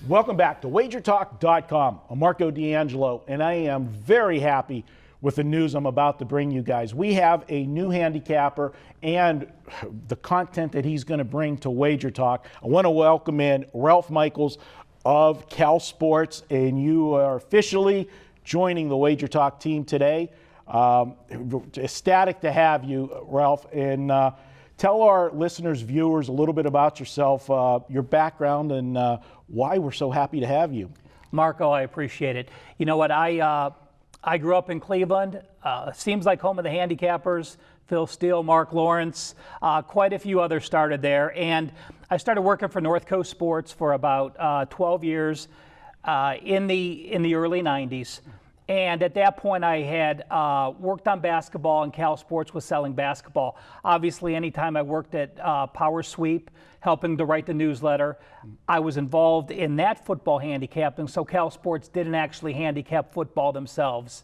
Welcome back to WagerTalk.com. I'm Marco D'Angelo, and I am very happy with the news I'm about to bring you guys. We have a new handicapper and the content that he's going to bring to Wager Talk. I want to welcome in Ralph Michaels of Cal Sports, and you are officially joining the Wager Talk team today. Ecstatic to have you, Ralph, and tell our listeners, viewers, a little bit about yourself, your background, and why we're so happy to have you. Marco, I appreciate it. You know what, I grew up in Cleveland. Seems like home of the handicappers. Phil Steele, Mark Lawrence, quite a few others started there. And I started working for Northcoast Sports for about 12 years in the early 90s. And at that point, I had worked on basketball, and Cal Sports was selling basketball. Obviously, anytime I worked at Power Sweep, helping to write the newsletter, I was involved in that football handicapping, so Cal Sports didn't actually handicap football themselves.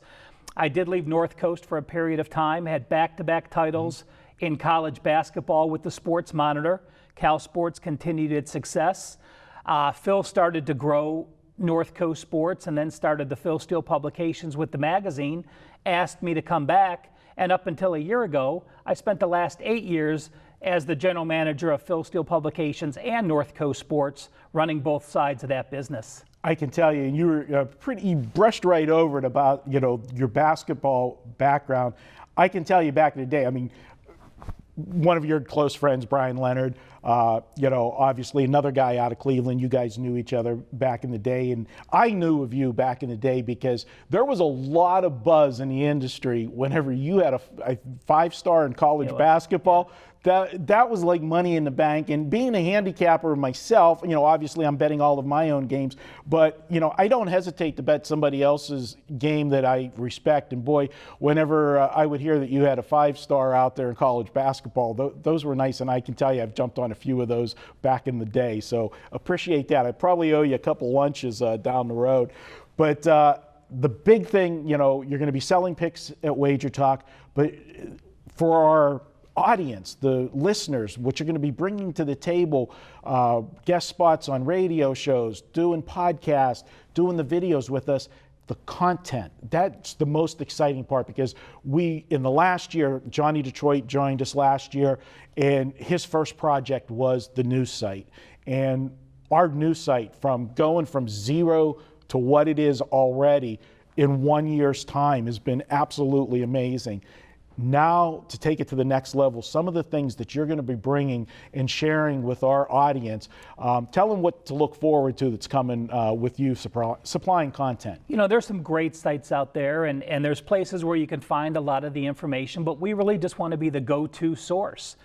I did leave Northcoast for a period of time, had back-to-back titles in college basketball with the Sports Monitor. Cal Sports continued its success. Phil started to grow Northcoast Sports and then started the Phil Steele publications with the magazine, asked me to come back, and up until a year ago, I spent the last 8 years as the general manager of Phil Steele Publications and Northcoast Sports, running both sides of that business. I can tell you, you were you brushed right over it about, your basketball background. I can tell you back in the day, I mean, one of your close friends, Brian Leonard, obviously another guy out of Cleveland. You guys knew each other back in the day, and I knew of you back in the day because there was a lot of buzz in the industry whenever you had a 5-star in college basketball. That was like money in the bank. And being a handicapper myself, obviously I'm betting all of my own games, but I don't hesitate to bet somebody else's game that I respect. And boy, whenever I would hear that you had a 5-star out there in college basketball, those were nice. And I can tell you, I've jumped on a few of those back in the day. So appreciate that. I probably owe you a couple lunches down the road. But the big thing, you're going to be selling picks at Wager Talk, but for our audience, the listeners, what you're going to be bringing to the table, guest spots on radio shows, doing podcasts, doing the videos with us, the content. That's the most exciting part because in the last year, Johnny Detroit joined us last year, and his first project was the news site. And our news site, going from zero to what it is already in 1 year's time, has been absolutely amazing. Now, to take it to the next level, some of the things that you're going to be bringing and sharing with our audience, tell them what to look forward to that's coming with you supplying content. There's some great sites out there, and there's places where you can find a lot of the information, but we really just want to be the go-to source.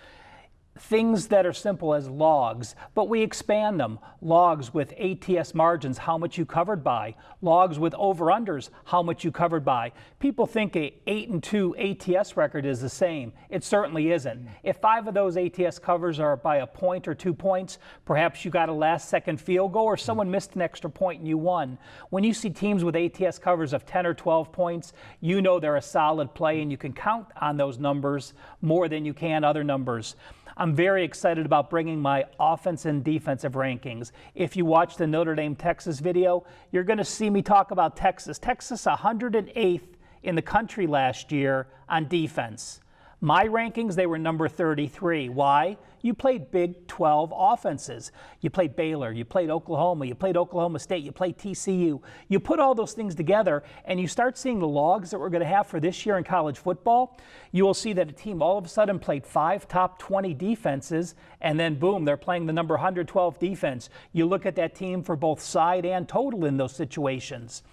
Things that are simple as logs, but we expand them. Logs with ATS margins, how much you covered by. Logs with over-unders, how much you covered by. People think a 8-2 ATS record is the same. It certainly isn't. If 5 of those ATS covers are by a point or 2 points, perhaps you got a last-second field goal or someone missed an extra point and you won. When you see teams with ATS covers of 10 or 12 points, you know they're a solid play, and you can count on those numbers more than you can other numbers. I'm very excited about bringing my offense and defensive rankings. If you watch the Notre Dame-Texas video, you're going to see me talk about Texas. Texas 108th in the country last year on defense. My rankings, they were number 33. Why? You played Big 12 offenses. You played Baylor, you played Oklahoma, you played Oklahoma State, you played TCU. You put all those things together and you start seeing the logs that we're going to have for this year in college football. You will see that a team all of a sudden played 5 top 20 defenses, and then boom, they're playing the number 112 defense. You look at that team for both side and total in those situations.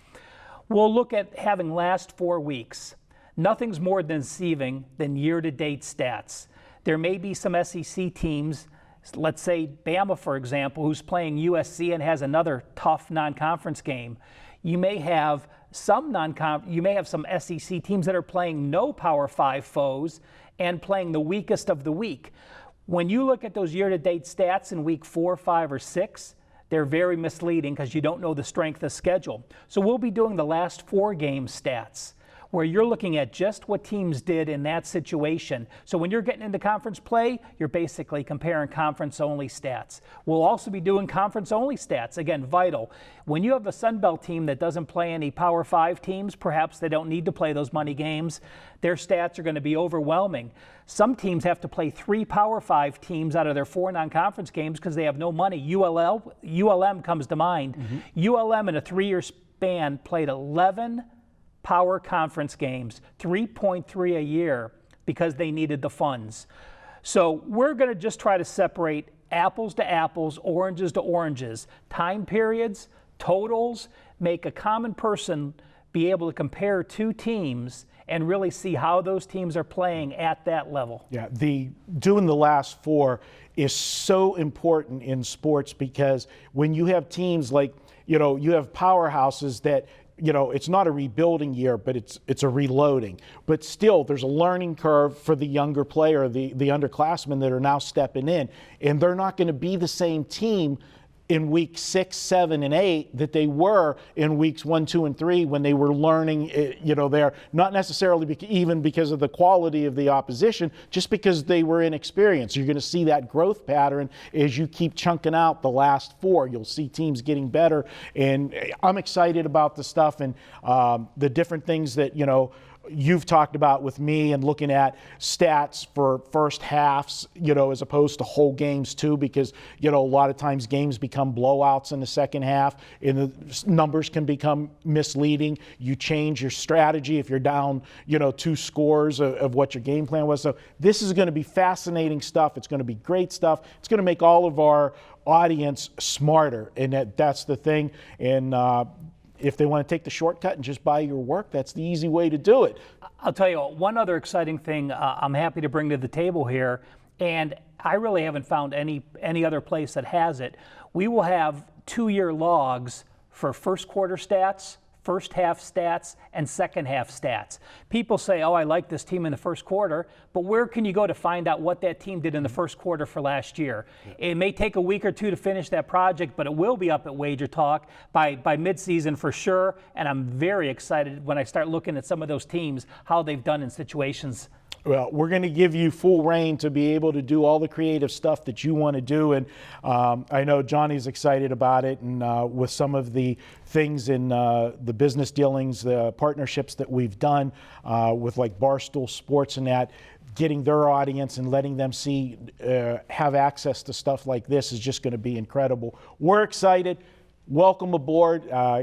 We'll look at having last 4 weeks. Nothing's more deceiving than year-to-date stats. There may be some SEC teams, let's say Bama, for example, who's playing USC and has another tough non-conference game. You may have some SEC teams that are playing no Power 5 foes and playing the weakest of the weak. When you look at those year-to-date stats in week 4, 5, or 6, they're very misleading because you don't know the strength of schedule. So we'll be doing the last 4 game stats. where you're looking at just what teams did in that situation. So when you're getting into conference play, you're basically comparing conference-only stats. We'll also be doing conference-only stats. Again, vital. When you have a Sun Belt team that doesn't play any Power 5 teams, perhaps they don't need to play those money games, their stats are going to be overwhelming. Some teams have to play 3 Power 5 teams out of their 4 non-conference games because they have no money. ULM comes to mind. ULM in a 3-year span played 11 Power Conference games, 3.3 a year, because they needed the funds. So we're going to just try to separate apples to apples, oranges to oranges, time periods, totals, make a common person be able to compare 2 teams and really see how those teams are playing at that level. Yeah, doing the last 4 is so important in sports, because when you have teams like, you have powerhouses that, it's not a rebuilding year, but it's a reloading. But still, there's a learning curve for the younger player, the underclassmen that are now stepping in, and they're not going to be the same team in week 6, 7, and 8 that they were in weeks 1, 2, and 3 when they were learning, there, not necessarily even because of the quality of the opposition, just because they were inexperienced. You're going to see that growth pattern as you keep chunking out the last 4. You'll see teams getting better, and I'm excited about the stuff and the different things that, you've talked about with me, and looking at stats for first halves, as opposed to whole games too, because, a lot of times games become blowouts in the second half and the numbers can become misleading. You change your strategy if you're down, 2 scores of what your game plan was. So this is going to be fascinating stuff. It's going to be great stuff. It's going to make all of our audience smarter, and that's the thing. And if they want to take the shortcut and just buy your work, that's the easy way to do it. I'll tell you one other exciting thing I'm happy to bring to the table here, and I really haven't found any other place that has it. We will have 2-year logs for first quarter stats, first half stats, and second half stats. People say, oh, I like this team in the first quarter, but where can you go to find out what that team did in the first quarter for last year? Yeah. It may take a week or 2 to finish that project, but it will be up at WagerTalk by midseason for sure, and I'm very excited when I start looking at some of those teams, how they've done in situations. Well, we're going to give you full reign to be able to do all the creative stuff that you want to do, and I know Johnny's excited about it, and with some of the things in the business dealings, the partnerships that we've done with like Barstool Sports and that, getting their audience and letting them see, have access to stuff like this is just going to be incredible. We're excited. Welcome aboard.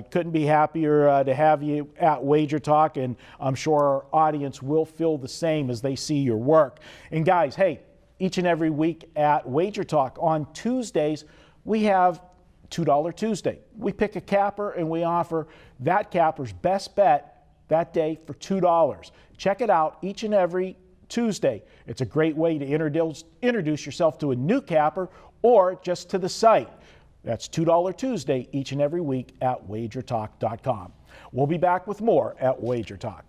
Couldn't be happier to have you at WagerTalk, and I'm sure our audience will feel the same as they see your work. And guys, hey, each and every week at WagerTalk on Tuesdays, we have $2 Tuesday. We pick a capper and we offer that capper's best bet that day for $2. Check it out each and every Tuesday. It's a great way to introduce yourself to a new capper or just to the site. That's $2 Tuesday each and every week at WagerTalk.com. We'll be back with more at WagerTalk.